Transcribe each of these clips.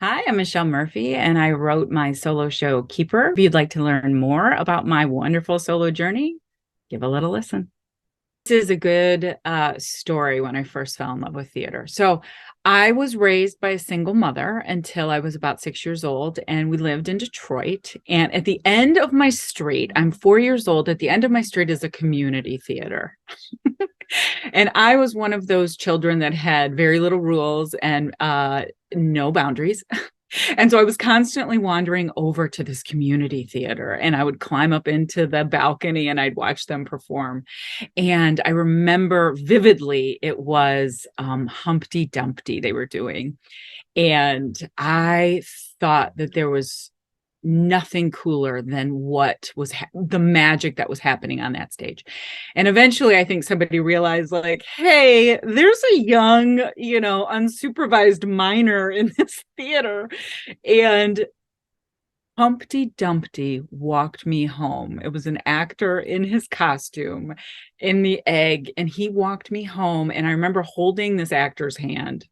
Hi, I'm Michelle Murphy, and I wrote my solo show Keeper. If you'd like to learn more about my wonderful solo journey, give a little listen. This is a good story when I first fell in love with theater. So, I was raised by a single mother until I was about 6 years old, and we lived in Detroit. And at the end of my street, I'm 4 years old. At the end of my street is a community theater. And I was one of those children that had very little rules and no boundaries. And so I was constantly wandering over to this community theater, and I would climb up into the balcony and I'd watch them perform. And I remember vividly it was Humpty Dumpty they were doing. And I thought that there was nothing cooler than what was the magic that was happening on that stage. And eventually I think somebody realized, like, hey, there's a young, unsupervised minor in this theater. And Humpty Dumpty walked me home. It was an actor in his costume in the egg, and he walked me home. And I remember holding this actor's hand,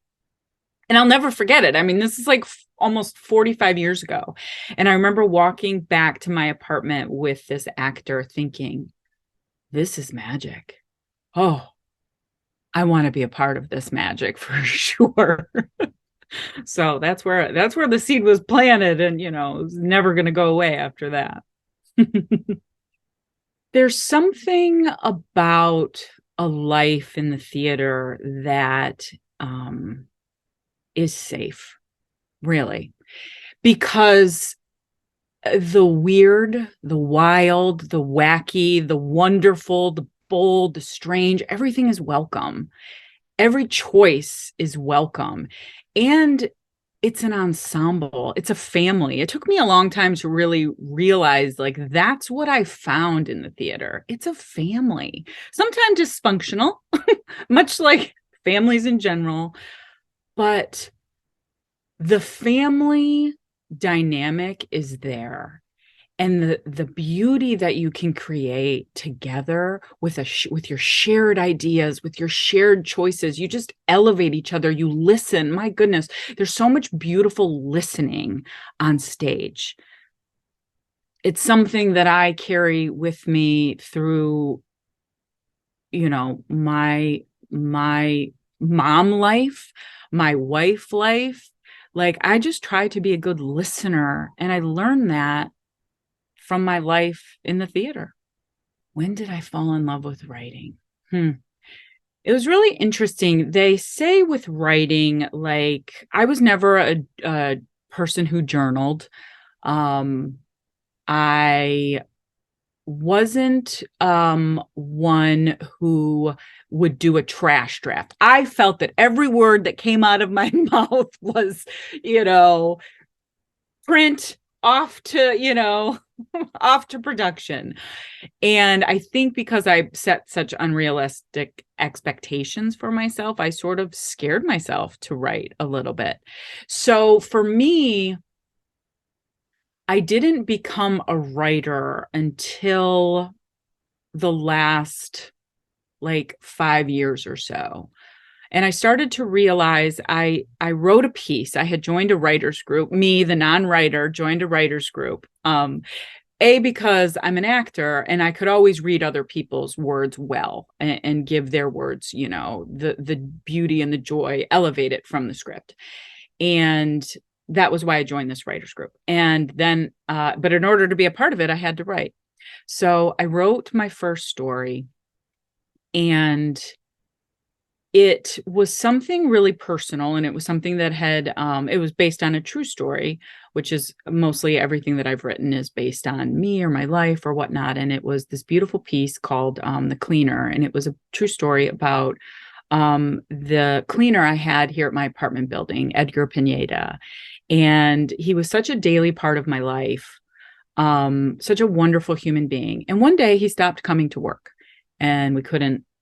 and I'll never forget it. I mean, this is like almost 45 years ago. And I remember walking back to my apartment with this actor thinking, this is magic. Oh, I want to be a part of this magic for sure. So that's where the seed was planted, and it was never going to go away after that. There's something about a life in the theater that is safe, really, because the weird, the wild, the wacky, the wonderful, the bold, the strange, everything is welcome. Every choice is welcome. And it's an ensemble, it's a family. It took me a long time to really realize, like, that's what I found in the theater. It's a family, sometimes dysfunctional, much like families in general, but the family dynamic is there, and the beauty that you can create together with with your shared ideas, with your shared choices. You just elevate each other, you listen. My goodness, there's so much beautiful listening on stage. It's something that I carry with me through my mom life, my wife life. Like, I just try to be a good listener, and I learned that from my life in the theater. When did I fall in love with writing? It was really interesting. They say with writing, like, I was never a person who journaled. I wasn't one who would do a trash draft. I felt that every word that came out of my mouth was, print off to, off to production. And I think because I set such unrealistic expectations for myself, I sort of scared myself to write a little bit. So for me, I didn't become a writer until the last like 5 years or so. And I started to realize I wrote a piece. I had joined a writers group. Me, the non-writer, joined a writers group. Because I'm an actor and I could always read other people's words well, and give their words, the beauty and the joy, elevate it from the script. And that was why I joined this writers group. And then, but in order to be a part of it, I had to write. So I wrote my first story, and it was something really personal, and it was something that it was based on a true story, which is mostly everything that I've written is based on me or my life or whatnot. And it was this beautiful piece called The Cleaner. And it was a true story about the cleaner I had here at my apartment building, Edgar Pineda. And he was such a daily part of my life, such a wonderful human being. And one day he stopped coming to work, and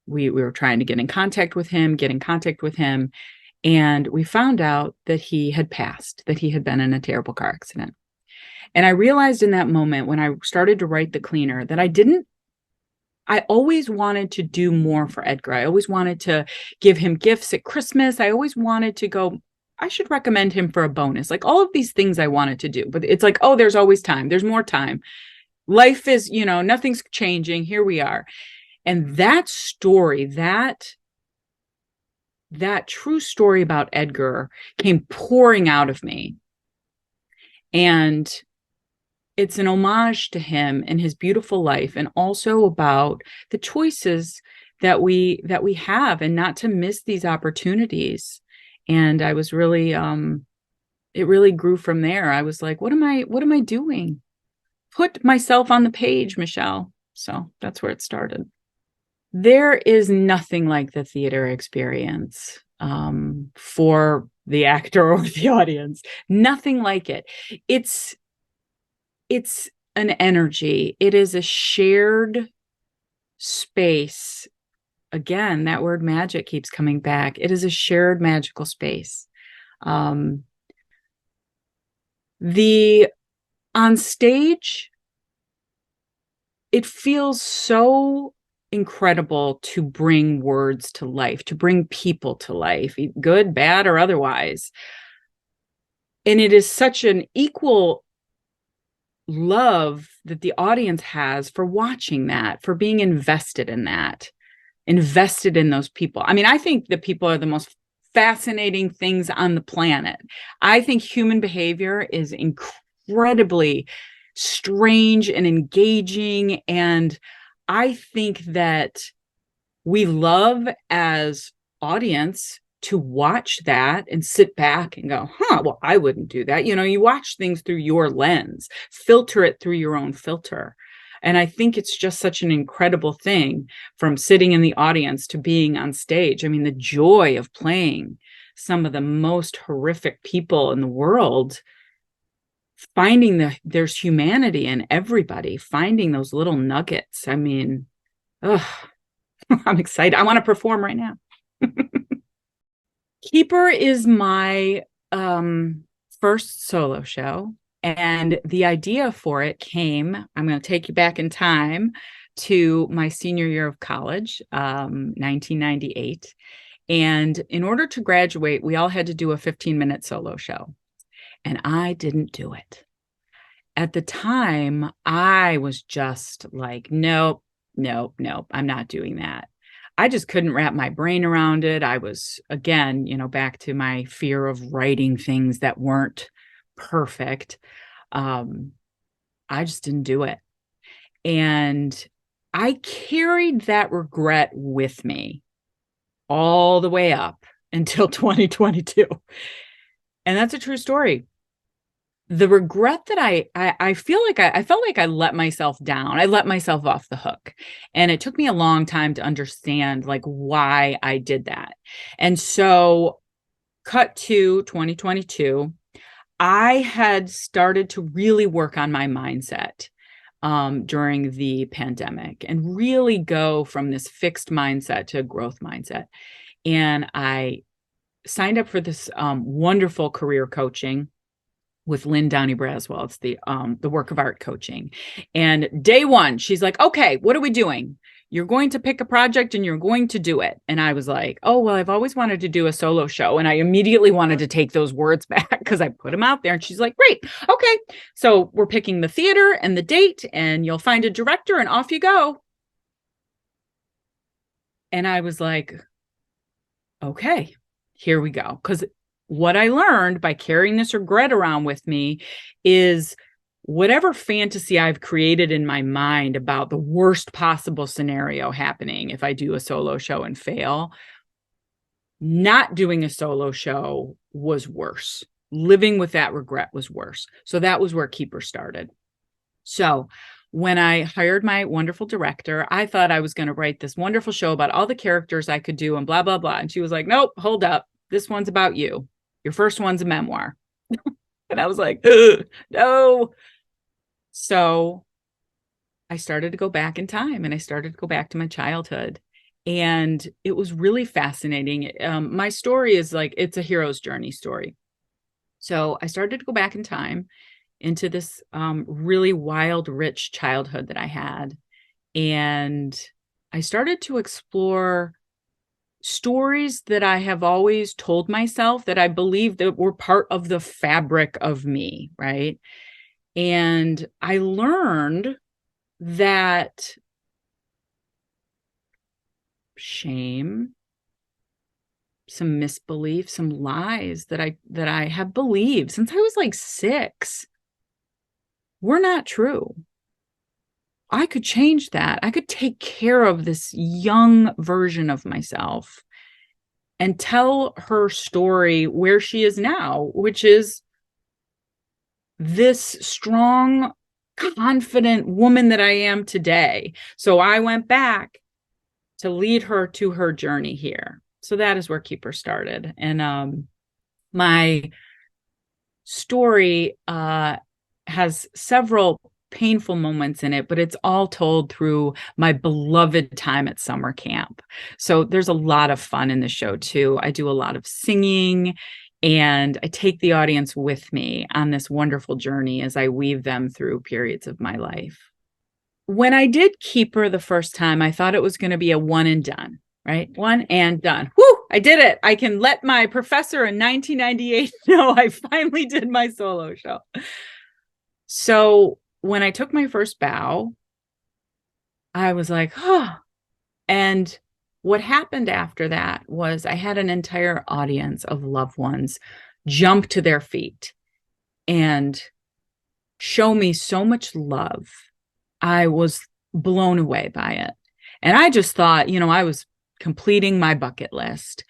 we were trying to get in contact with him, and we found out that he had passed, that he had been in a terrible car accident. And I realized in that moment when I started to write The Cleaner that I always wanted to do more for Edgar. I always wanted to give him gifts at Christmas. I always wanted to go, I should recommend him for a bonus. Like all of these things I wanted to do, but it's like, oh, there's always time. There's more time. Life is, nothing's changing. Here we are. And that story, that true story about Edgar came pouring out of me. And it's an homage to him and his beautiful life, and also about the choices that we have, and not to miss these opportunities. And I was really, it really grew from there. I was like, what am I doing? Put myself on the page, Michelle. So that's where it started. There is nothing like the theater experience for the actor or the audience. Nothing like it. It's an energy. It is a shared space. Again, that word magic keeps coming back. It is a shared magical space. On stage, it feels so incredible to bring words to life, to bring people to life, good, bad, or otherwise. And it is such an equal love that the audience has for watching that, for being invested in that, invested in those people. I mean, I think that people are the most fascinating things on the planet. I think human behavior is incredibly strange and engaging. And I think that we love as audience to watch that and sit back and go, well, I wouldn't do that. You watch things through your lens, filter it through your own filter. And I think it's just such an incredible thing, from sitting in the audience to being on stage. I mean, the joy of playing some of the most horrific people in the world, finding there's humanity in everybody, finding those little nuggets. I mean, I'm excited. I want to perform right now. Keeper is my first solo show. And the idea for it came, I'm going to take you back in time to my senior year of college, 1998. And in order to graduate, we all had to do a 15-minute solo show. And I didn't do it. At the time, I was just like, nope, I'm not doing that. I just couldn't wrap my brain around it. I was, again, back to my fear of writing things that weren't perfect. I just didn't do it. And I carried that regret with me all the way up until 2022. And that's a true story. The regret that I feel like I felt like I let myself down. I let myself off the hook. And it took me a long time to understand like why I did that. And so cut to 2022, I had started to really work on my mindset during the pandemic, and really go from this fixed mindset to a growth mindset. And I signed up for this wonderful career coaching with Lynn Downey Braswell. It's the work of art coaching. And day one, she's like, okay, what are we doing? You're going to pick a project and you're going to do it. And I was like, oh, well, I've always wanted to do a solo show. And I immediately wanted to take those words back because I put them out there. And she's like, great. Okay. So we're picking the theater and the date, and you'll find a director, and off you go. And I was like, okay, here we go. Because what I learned by carrying this regret around with me is whatever fantasy I've created in my mind about the worst possible scenario happening if I do a solo show and fail, not doing a solo show was worse. Living with that regret was worse. So that was where Keeper started. So when I hired my wonderful director, I thought I was going to write this wonderful show about all the characters I could do and blah, blah, blah. And she was like, nope, hold up. This one's about you. Your first one's a memoir. And I was like, no. So I started to go back in time, and I started to go back to my childhood. And it was really fascinating. My story is like, it's a hero's journey story. So I started to go back in time into this really wild, rich childhood that I had. And I started to explore stories that I have always told myself that I believe that were part of the fabric of me, right? And I learned that shame, some misbelief, some lies that I have believed since I was like 6 were not true. I could change that. I could take care of this young version of myself and tell her story where she is now, which is this strong, confident woman that I am today. So I went back to lead her to her journey here. So that is where Keeper started. And my story has several painful moments in it, but it's all told through my beloved time at summer camp. So there's a lot of fun in the show too. I do a lot of singing, and I take the audience with me on this wonderful journey as I weave them through periods of my life. When I did Keeper the first time, I thought it was going to be a one and done, right? One and done. Whoo, I did it. I can let my professor in 1998 know I finally did my solo show. So when I took my first bow, I was like, oh. And what happened after that was I had an entire audience of loved ones jump to their feet and show me so much love. I was blown away by it. And I just thought, I was completing my bucket list.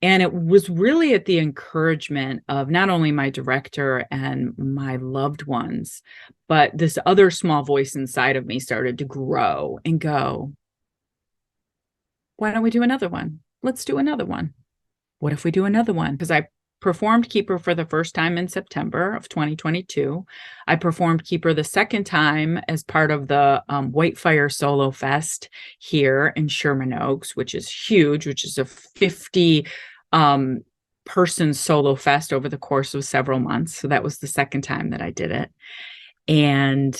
And it was really at the encouragement of not only my director and my loved ones, but this other small voice inside of me started to grow and go, why don't we do another one? Let's do another one. What if we do another one? Because I performed Keeper for the first time in September of 2022. I performed Keeper the second time as part of the Whitefire Solo Fest here in Sherman Oaks, which is huge, which is a 50 person solo fest over the course of several months. So that was the second time that I did it. And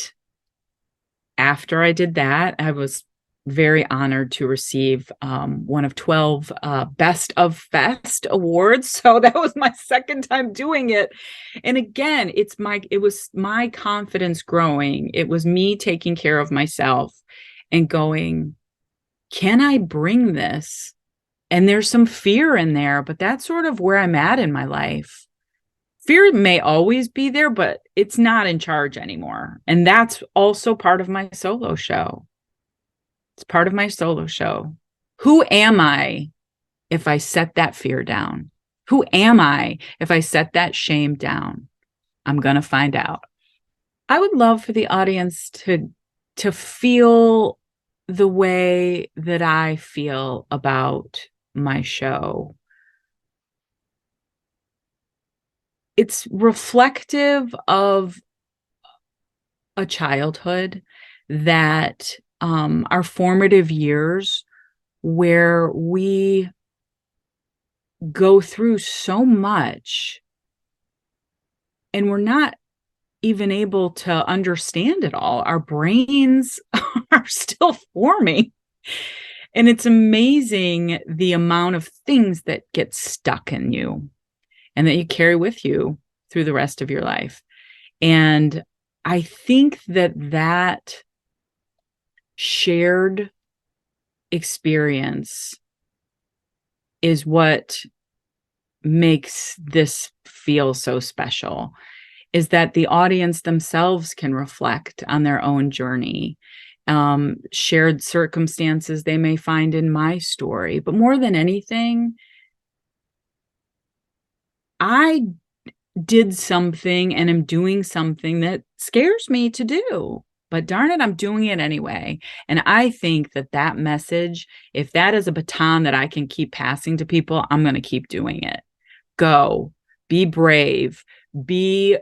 after I did that, I was very honored to receive one of 12 Best of Fest awards. So that was my second time doing it. And again, it was my confidence growing. It was me taking care of myself and going, can I bring this? And there's some fear in there, but that's sort of where I'm at in my life. Fear may always be there, but it's not in charge anymore. And that's also part of my solo show. It's part of my solo show. Who am I if I set that fear down? Who am I if I set that shame down? I'm going to find out. I would love for the audience to feel the way that I feel about my show. It's reflective of a childhood that our formative years where we go through so much and we're not even able to understand it all. Our brains are still forming. And it's amazing the amount of things that get stuck in you and that you carry with you through the rest of your life. And I think that shared experience is what makes this feel so special, is that the audience themselves can reflect on their own journey, shared circumstances they may find in my story. But more than anything, I did something and am doing something that scares me to do. But darn it, I'm doing it anyway. And I think that message, if that is a baton that I can keep passing to people, I'm going to keep doing it. Go, be brave, be,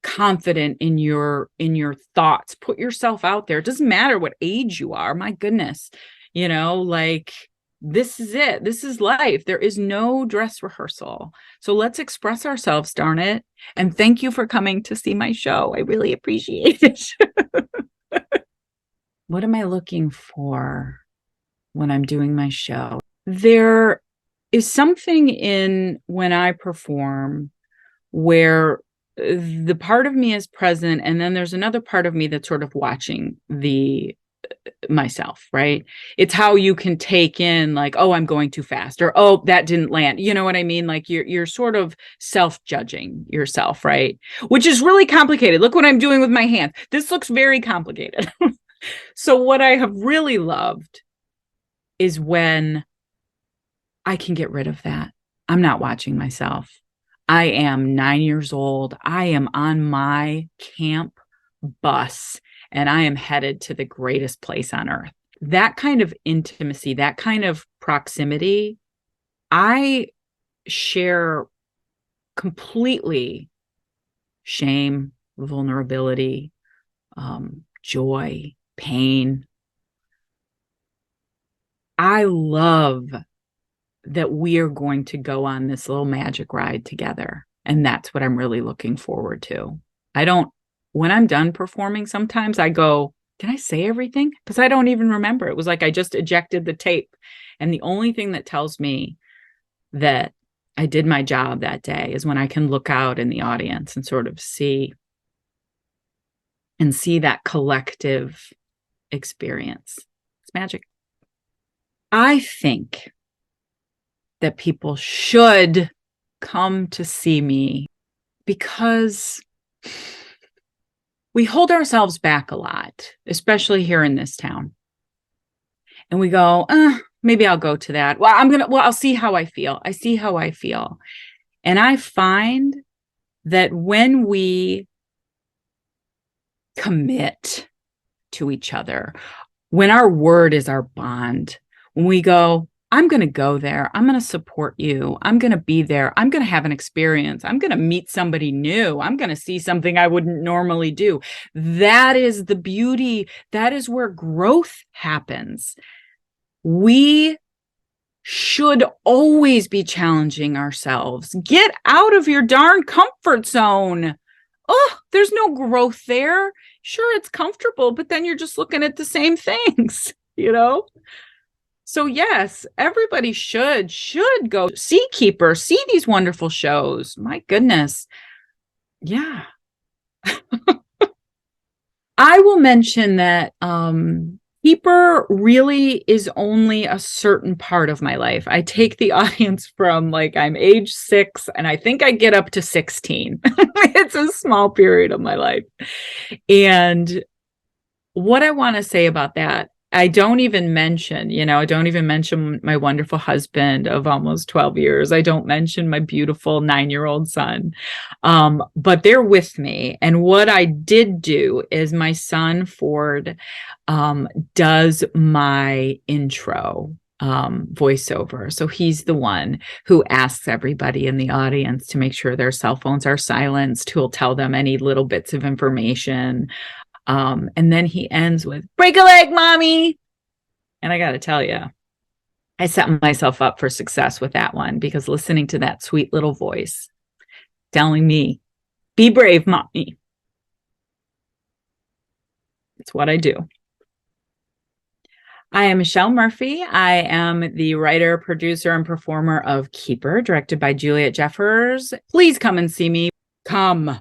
confident in your thoughts. Put yourself out there. It doesn't matter what age you are. My goodness, this is it. This is life. There is no dress rehearsal. So let's express ourselves, darn it. And thank you for coming to see my show. I really appreciate it. What am I looking for when I'm doing my show? there is something in when I perform where the part of me is present, and then there's another part of me that's sort of watching the myself, right? It's how you can take in like, oh, I'm going too fast, or oh, that didn't land. You know what I mean? Like you're sort of self-judging yourself, right? Which is really complicated. Look what I'm doing with my hands. This looks very complicated. So what I have really loved is when I can get rid of that. I'm not watching myself. I am 9 years old. I am on my camp bus and I am headed to the greatest place on earth. That kind of intimacy, that kind of proximity, I share completely shame, vulnerability, joy, pain. I love that we are going to go on this little magic ride together. And that's what I'm really looking forward to. When I'm done performing, sometimes I go, did I say everything? Because I don't even remember. It was like I just ejected the tape. And the only thing that tells me that I did my job that day is when I can look out in the audience and sort of see that collective experience. It's magic. I think that people should come to see me because we hold ourselves back a lot, especially here in this town. And we go, maybe I'll go to that. I'll see how I feel. I see how I feel. And I find that when we commit to each other, when our word is our bond, when we go, I'm going to go there. I'm going to support you. I'm going to be there. I'm going to have an experience. I'm going to meet somebody new. I'm going to see something I wouldn't normally do. That is the beauty. That is where growth happens. We should always be challenging ourselves. Get out of your darn comfort zone. Oh, there's no growth there. Sure, it's comfortable, but then you're just looking at the same things, you know? So yes, everybody should go see Keeper, see these wonderful shows. My goodness. Yeah. I will mention that Keeper really is only a certain part of my life. I take the audience from like I'm age 6 and I think I get up to 16. It's a small period of my life. And what I want to say about that, I don't even mention my wonderful husband of almost 12 years. I don't mention my beautiful 9-year-old son. But they're with me. And what I did do is my son, Ford, does my intro voiceover. So he's the one who asks everybody in the audience to make sure their cell phones are silenced, who'll tell them any little bits of information. And then he ends with, break a leg, mommy. And I got to tell you, I set myself up for success with that one because listening to that sweet little voice telling me, be brave, mommy. It's what I do. I am Michelle Murphy. I am the writer, producer, and performer of Keeper, directed by Juliet Jeffers. Please come and see me. Come.